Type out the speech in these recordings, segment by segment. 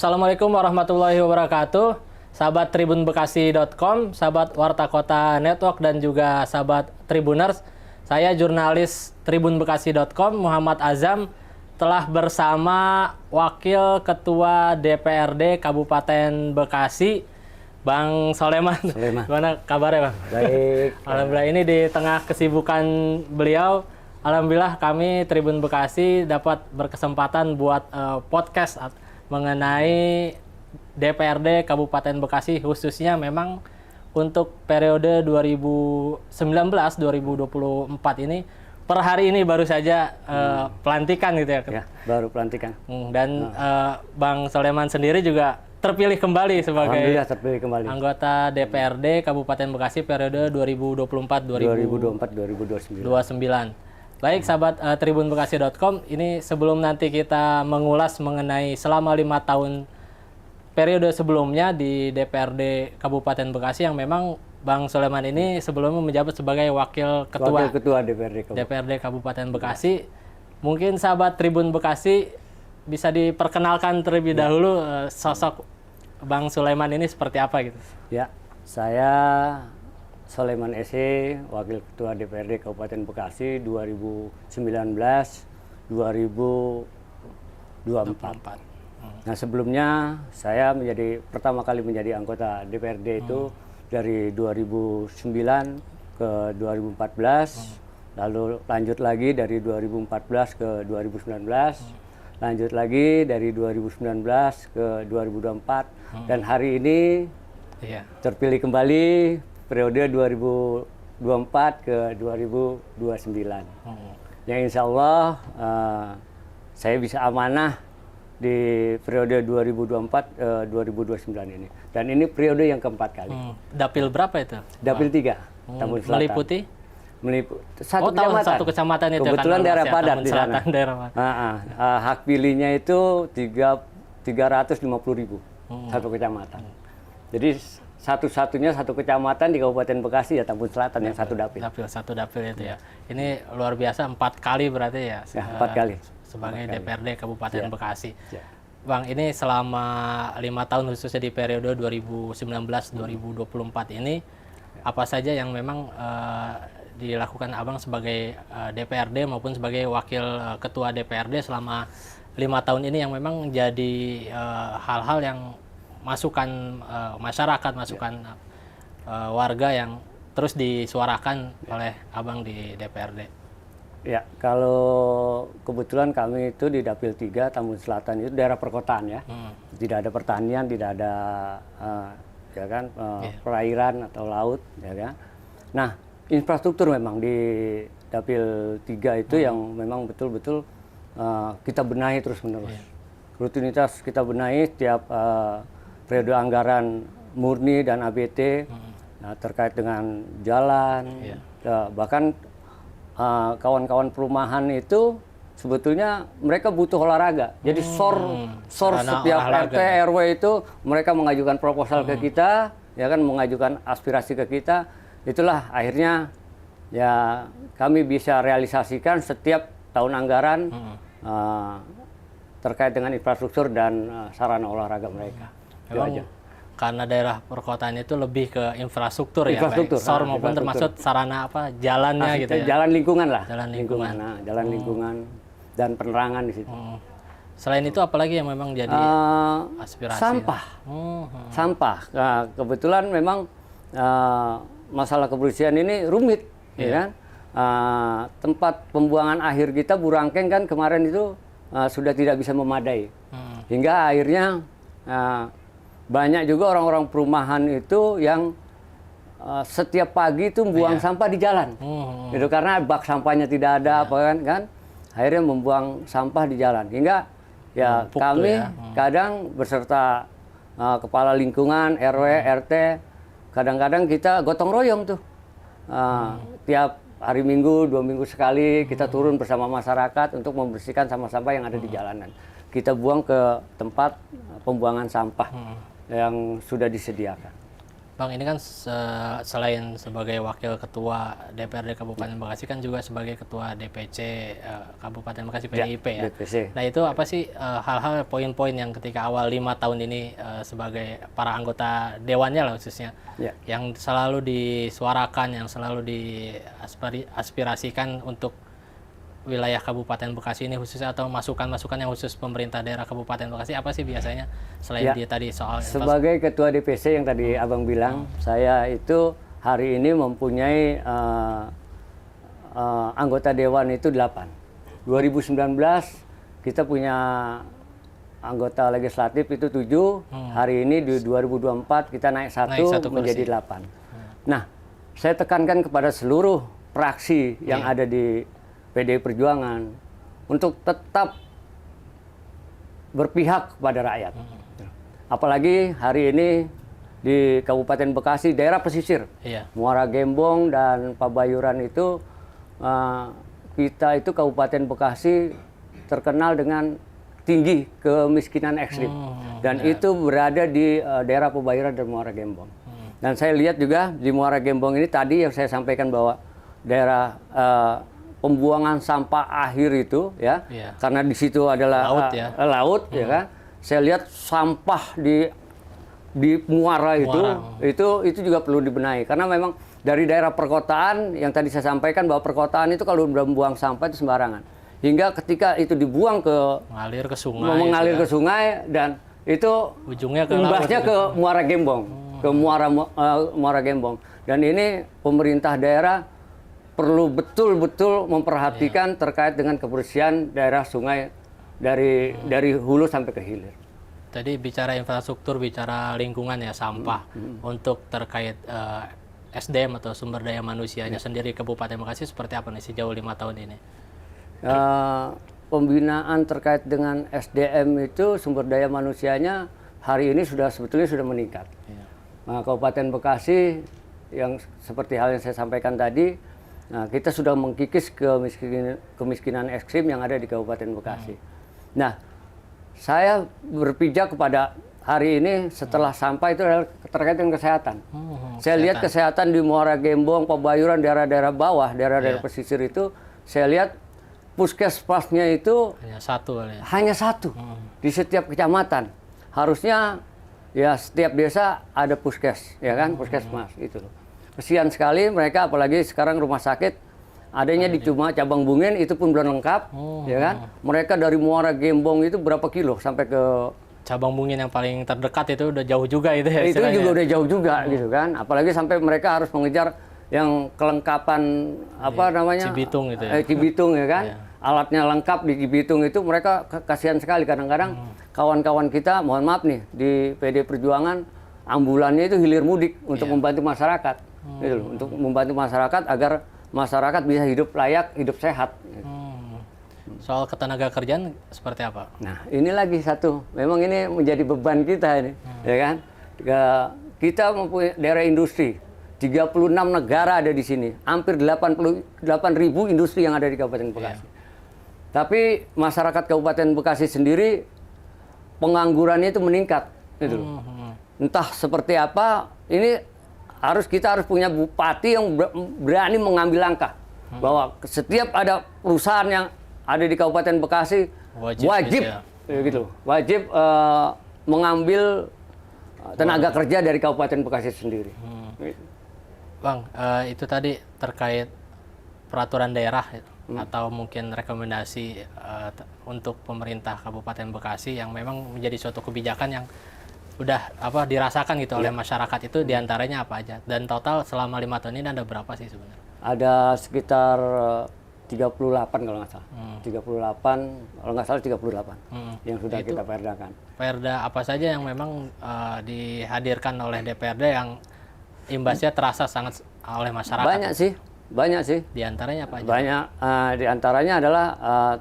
Assalamualaikum warahmatullahi wabarakatuh. Sahabat tribunbekasi.com, sahabat Warta Kota Network, dan juga sahabat Tribuners. Saya jurnalis tribunbekasi.com, Muhammad Azam, telah bersama Wakil Ketua DPRD Kabupaten Bekasi, Bang Soleman. Gimana kabarnya, Bang? Baik. Alhamdulillah, ini di tengah kesibukan beliau, alhamdulillah kami Tribun Bekasi dapat berkesempatan buat podcast mengenai DPRD Kabupaten Bekasi, khususnya memang untuk periode 2019-2024 ini. Per hari ini baru saja pelantikan gitu ya. Ya, baru pelantikan. Dan Bang Soleman sendiri juga terpilih kembali sebagai anggota DPRD Kabupaten Bekasi periode 2024-2029. Baik, sahabat tribunbekasi.com, ini sebelum nanti kita mengulas mengenai selama 5 tahun periode sebelumnya di DPRD Kabupaten Bekasi, yang memang Bang Soleman ini sebelumnya menjabat sebagai Wakil Ketua DPRD Kabupaten Bekasi. Mungkin sahabat Tribun Bekasi bisa diperkenalkan terlebih dahulu sosok Bang Soleman ini seperti apa gitu. Ya, saya Soleman SE, Wakil Ketua DPRD Kabupaten Bekasi 2019-2024. Nah, sebelumnya saya pertama kali menjadi anggota DPRD itu dari 2009 ke 2014, lalu lanjut lagi dari 2014 ke 2019, lanjut lagi dari 2019 ke 2024, dan hari ini terpilih kembali periode 2024 ke 2029. Yang insya Allah saya bisa amanah di periode 2024-2029 ini. Dan ini periode yang keempat kali. Dapil berapa itu? Dapil 3, Tambun Selatan. Meliputi? Satu kecamatan itu. Kebetulan kan, daerah padat di sana. Hak pilihnya itu 350.000 satu kecamatan. Jadi satu-satunya satu kecamatan di Kabupaten Bekasi ya Tambun Selatan yang satu dapil. Satu dapil itu ya. Ini luar biasa, 4 kali berarti ya. 4 kali. Sebagai DPRD Kabupaten Bekasi. Bang, ini selama 5 tahun khususnya di periode 2019-2024 ini, apa saja yang memang dilakukan Abang sebagai DPRD maupun sebagai Wakil Ketua DPRD selama 5 tahun ini yang memang jadi hal-hal yang masukan masyarakat, masukan warga yang terus disuarakan oleh Abang di DPRD? Ya, kalau kebetulan kami itu di Dapil 3 Tambun Selatan itu daerah perkotaan ya. Tidak ada pertanian, tidak ada perairan atau laut, ya kan. Nah, infrastruktur memang di Dapil 3 itu yang memang betul-betul kita benahi terus-menerus. Rutinitas kita benahi setiap periode anggaran murni dan ABT, terkait dengan jalan, bahkan kawan-kawan perumahan itu sebetulnya mereka butuh olahraga. Jadi SOR setiap RT RW itu mereka mengajukan proposal ke kita, ya kan, mengajukan aspirasi ke kita. Itulah akhirnya ya kami bisa realisasikan setiap tahun anggaran terkait dengan infrastruktur dan sarana olahraga mereka. Itu aja. Karena daerah perkotaan itu lebih ke infrastruktur ya, baik SOR maupun termasuk sarana jalannya gitu ya. Jalan lingkungan lah. Jalan lingkungan. Jalan lingkungan dan penerangan di situ. Selain itu apalagi yang memang jadi aspirasi? Sampah. Sampah. Nah, kebetulan memang masalah kebersihan ini rumit, ya kan? Tempat pembuangan akhir kita Burangkeng kan kemarin itu sudah tidak bisa memadai. Hingga akhirnya banyak juga orang-orang perumahan itu yang setiap pagi itu buang sampah di jalan, gitu, karena bak sampahnya tidak ada, kan, akhirnya membuang sampah di jalan. Hingga ya kami kadang beserta kepala lingkungan, RW, RT, kadang-kadang kita gotong royong tuh, tiap hari Minggu, 2 minggu sekali kita turun bersama masyarakat untuk membersihkan sampah-sampah yang ada di jalanan. Kita buang ke tempat pembuangan sampah yang sudah disediakan. Bang, ini kan selain sebagai Wakil Ketua DPRD Kabupaten Bekasi kan juga sebagai Ketua DPC Kabupaten Bekasi PDIP ya. DPC. Nah itu apa sih hal-hal poin-poin yang ketika awal 5 tahun ini sebagai para anggota dewannya lah khususnya yang selalu disuarakan, yang selalu diaspirasikan untuk wilayah Kabupaten Bekasi ini khususnya, atau masukan-masukan yang khusus pemerintah daerah Kabupaten Bekasi apa sih biasanya selain dia tadi soal sebagai ketua DPC yang tadi Abang bilang, saya itu hari ini mempunyai anggota dewan itu 8. 2019 kita punya anggota legislatif itu 7. Hari ini di 2024 kita naik satu menjadi 8. Nah, saya tekankan kepada seluruh fraksi yang ada di PDI Perjuangan untuk tetap berpihak kepada rakyat. Apalagi hari ini di Kabupaten Bekasi, daerah pesisir, Muara Gembong dan Pabayuran itu, kita itu Kabupaten Bekasi terkenal dengan tinggi kemiskinan ekstrim. Dan itu berada di daerah Pabayuran dan Muara Gembong. Dan saya lihat juga di Muara Gembong ini tadi yang saya sampaikan bahwa daerah pembuangan sampah akhir itu karena di situ adalah laut ya kan. Saya lihat sampah di muara itu juga perlu dibenahi, karena memang dari daerah perkotaan yang tadi saya sampaikan bahwa perkotaan itu kalau udah membuang sampah itu sembarangan, hingga ketika itu dibuang mengalir ke sungai dan itu ujungnya ke imbasnya ke Muara Gembong, ke Muara Gembong. Dan ini pemerintah daerah perlu betul-betul memperhatikan terkait dengan kebersihan daerah sungai dari hulu sampai ke hilir. Tadi bicara infrastruktur, bicara lingkungan ya, sampah. Untuk terkait SDM atau sumber daya manusianya sendiri Kabupaten Bekasi seperti apa nih sejauh 5 tahun ini? Pembinaan terkait dengan SDM itu sumber daya manusianya hari ini sebetulnya sudah meningkat. Nah, Kabupaten Bekasi yang seperti hal yang saya sampaikan tadi, kita sudah mengkikis kemiskinan ekstrim yang ada di Kabupaten Bekasi. Nah, saya berpijak kepada hari ini setelah sampah itu adalah terkait dengan kesehatan. Saya lihat kesehatan di Muara Gembong, Pabayuran, daerah-daerah bawah, daerah-daerah pesisir itu, saya lihat puskesmasnya itu hanya satu di setiap kecamatan. Harusnya ya setiap desa ada puskes, ya kan, puskesmas itu loh. Kesian sekali mereka, apalagi sekarang rumah sakit adanya di cuma cabang Bungen itu pun belum lengkap, ya kan. Mereka dari Muara Gembong itu berapa kilo sampai ke cabang Bungen yang paling terdekat itu udah jauh juga itu ya. Itu juga udah jauh juga gitu kan. Apalagi sampai mereka harus mengejar yang kelengkapan Cibitung itu ya. Cibitung ya kan. Alatnya lengkap di Cibitung itu, mereka kasihan sekali kadang-kadang. Kawan-kawan kita, mohon maaf nih, di PD Perjuangan ambulannya itu hilir mudik untuk membantu masyarakat. Gitu loh, untuk membantu masyarakat agar masyarakat bisa hidup layak, hidup sehat. Soal ketenaga kerjaan seperti apa? Nah, ini lagi satu. Memang ini menjadi beban kita ini, ya kan? Kita mempunyai daerah industri. 36 negara ada di sini. Hampir 88.000 industri yang ada di Kabupaten Bekasi. Tapi masyarakat Kabupaten Bekasi sendiri penganggurannya itu meningkat, gitu loh. Entah seperti apa, ini kita harus punya bupati yang berani mengambil langkah bahwa setiap ada perusahaan yang ada di Kabupaten Bekasi wajib mengambil tenaga kerja dari Kabupaten Bekasi sendiri. Bang, itu tadi terkait peraturan daerah atau mungkin rekomendasi untuk pemerintah Kabupaten Bekasi yang memang menjadi suatu kebijakan yang udah dirasakan gitu oleh masyarakat, itu diantaranya apa aja, dan total selama 5 tahun ini ada berapa sih sebenarnya? Ada sekitar 38 kalau nggak salah. 38 kalau nggak salah 38 yang sudah kita perdakan. Perda apa saja yang memang dihadirkan oleh DPRD yang imbasnya terasa sangat oleh masyarakat? Banyak sih. Di antaranya apa aja? Banyak. Di antaranya adalah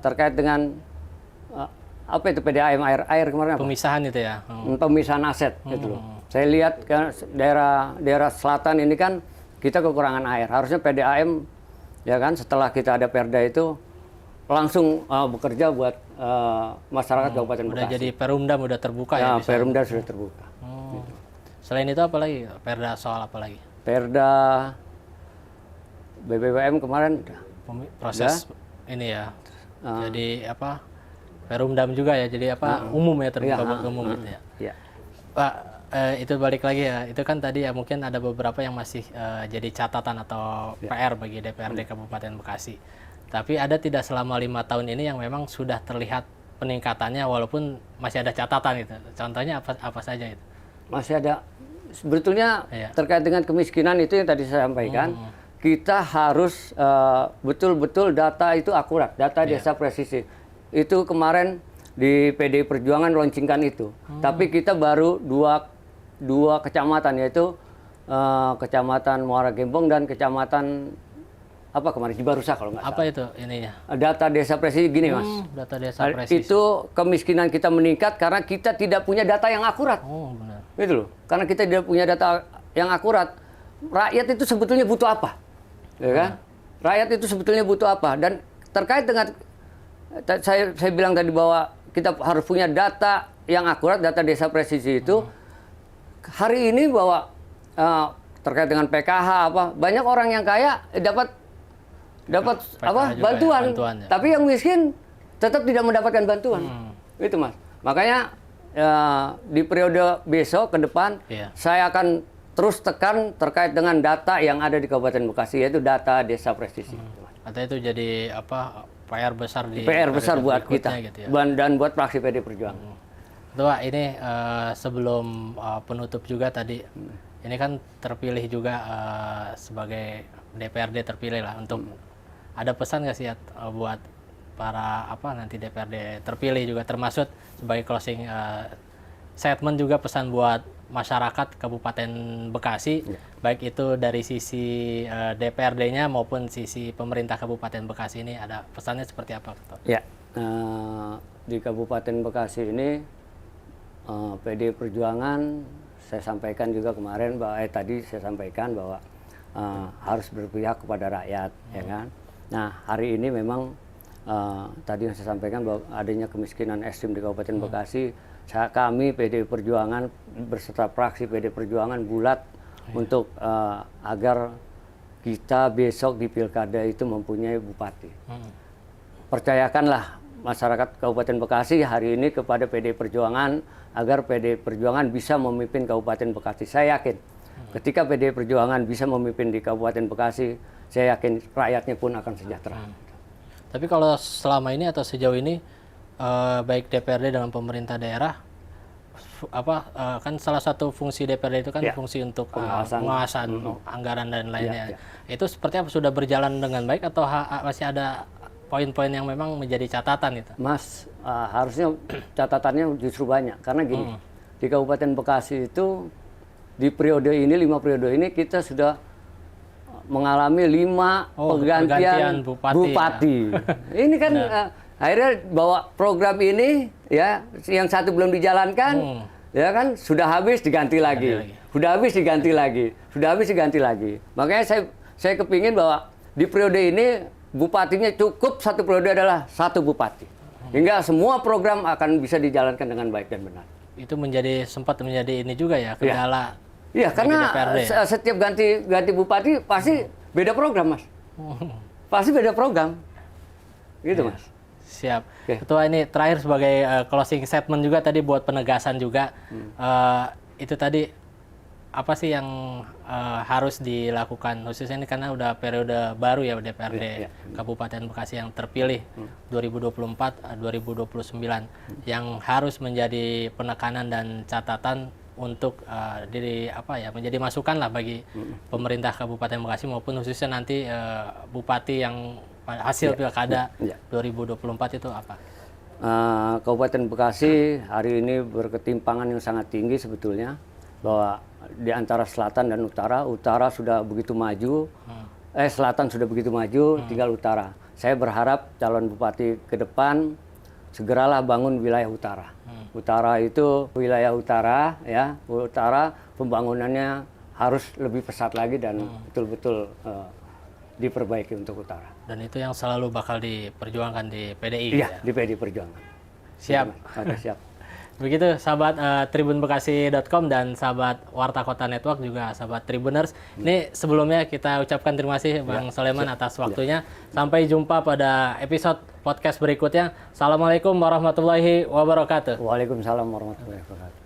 terkait dengan apa itu PDAM air kemarin apa? Pemisahan itu ya. Pemisahan aset gitu loh. Saya lihat kan daerah selatan ini kan kita kekurangan air. Harusnya PDAM ya kan setelah kita ada Perda itu langsung bekerja buat masyarakat Kabupaten Bekasi. Udah jadi Perumda udah terbuka ya. Perumda sudah terbuka. Gitu. Selain itu apa lagi? Perda soal apa lagi? Perda BBWM kemarin udah. Proses ini ya. Jadi apa? Perumdam juga ya. Jadi apa? Umum ya, terbuka buat umum gitu ya. Iya. Pak, itu balik lagi ya. Itu kan tadi ya mungkin ada beberapa yang masih jadi catatan atau PR bagi DPRD Kabupaten Bekasi. Tapi ada tidak selama 5 tahun ini yang memang sudah terlihat peningkatannya walaupun masih ada catatan gitu. Contohnya apa saja itu? Masih ada. Sebetulnya terkait dengan kemiskinan itu yang tadi saya sampaikan, kita harus betul-betul data itu akurat, data desa presisi. Itu kemarin di PDI Perjuangan launchingkan itu. Tapi kita baru dua kecamatan, yaitu Kecamatan Muara Gembong dan Kecamatan apa kemarin Cibarusa kalau nggak salah. Apa itu ininya? Data desa presisi gini Mas. Data desa presisi. Itu kemiskinan kita meningkat karena kita tidak punya data yang akurat. Oh, benar. Gitu loh. Karena kita tidak punya data yang akurat. Rakyat itu sebetulnya butuh apa? Ya kan? Rakyat itu sebetulnya butuh apa? Dan terkait dengan saya bilang tadi bahwa kita harus punya data yang akurat, data desa presisi itu. Hari ini bahwa terkait dengan PKH apa, banyak orang yang kaya dapat bantuan, ya. Tapi yang miskin tetap tidak mendapatkan bantuan. Itu Mas. Makanya di periode besok ke depan saya akan terus tekan terkait dengan data yang ada di Kabupaten Bekasi, yaitu data desa presisi. Katanya itu jadi apa, PR besar buat kita gitu ya. Dan buat fraksi PD Perjuangan. Tua, ini sebelum penutup juga tadi, ini kan terpilih juga sebagai DPRD terpilih lah untuk ada pesan nggak sih buat para nanti DPRD terpilih juga, termasuk sebagai closing statement juga, pesan buat masyarakat Kabupaten Bekasi, baik itu dari sisi DPRD-nya maupun sisi pemerintah Kabupaten Bekasi, ini ada pesannya seperti apa? Ya, di Kabupaten Bekasi ini PD Perjuangan saya sampaikan juga kemarin bahwa tadi saya sampaikan bahwa harus berpihak kepada rakyat, ya kan. Nah, hari ini memang tadi yang saya sampaikan bahwa adanya kemiskinan ekstrim di Kabupaten Bekasi, kami PD Perjuangan berserta fraksi PD Perjuangan bulat untuk agar kita besok di Pilkada itu mempunyai bupati. Percayakanlah masyarakat Kabupaten Bekasi hari ini kepada PD Perjuangan agar PD Perjuangan bisa memimpin Kabupaten Bekasi. Saya yakin ketika PD Perjuangan bisa memimpin di Kabupaten Bekasi, saya yakin rakyatnya pun akan sejahtera. Tapi kalau selama ini atau sejauh ini baik DPRD dengan pemerintah daerah, kan salah satu fungsi DPRD itu kan fungsi untuk pengawasan anggaran dan lainnya. Itu seperti apa, sudah berjalan dengan baik atau masih ada poin-poin yang memang menjadi catatan itu? Mas, harusnya catatannya justru banyak karena gini, di Kabupaten Bekasi itu di periode ini 5 periode ini kita sudah mengalami 5 pergantian bupati. Ini kan akhirnya bahwa program ini ya yang satu belum dijalankan, ya kan sudah habis diganti lagi. Sudah habis diganti lagi. Sudah habis diganti lagi. Makanya saya kepingin bahwa di periode ini bupatinya cukup satu periode adalah satu bupati. Hingga semua program akan bisa dijalankan dengan baik dan benar. Itu sempat menjadi ini juga ya, kendala. Iya, karena setiap ganti bupati pasti beda program, Mas. Pasti beda program. Gitu, Mas. Siap. Ketua, ini terakhir sebagai closing statement juga tadi buat penegasan juga. Itu tadi apa sih yang harus dilakukan, khususnya ini karena udah periode baru ya DPRD Kabupaten Bekasi yang terpilih 2024-2029 yang harus menjadi penekanan dan catatan untuk menjadi masukan lah bagi pemerintah Kabupaten Bekasi maupun khususnya nanti bupati yang hasil pilkada 2024 itu apa? Kabupaten Bekasi hari ini berketimpangan yang sangat tinggi sebetulnya, bahwa di antara selatan dan utara sudah begitu maju, selatan sudah begitu maju, tinggal utara. Saya berharap calon bupati ke depan segeralah bangun wilayah utara. Utara itu wilayah utara, ya, utara pembangunannya harus lebih pesat lagi dan betul-betul diperbaiki untuk utara. Dan itu yang selalu bakal diperjuangkan di PDI. Iya, ya? Di PDI Perjuangan. Siap. Oke, siap. Begitu sahabat tribunbekasi.com dan sahabat Warta Kota Network juga sahabat Tribuners. Ini sebelumnya kita ucapkan terima kasih Bang Soleman atas waktunya. Sampai jumpa pada episode podcast berikutnya. Assalamualaikum warahmatullahi wabarakatuh. Waalaikumsalam warahmatullahi wabarakatuh.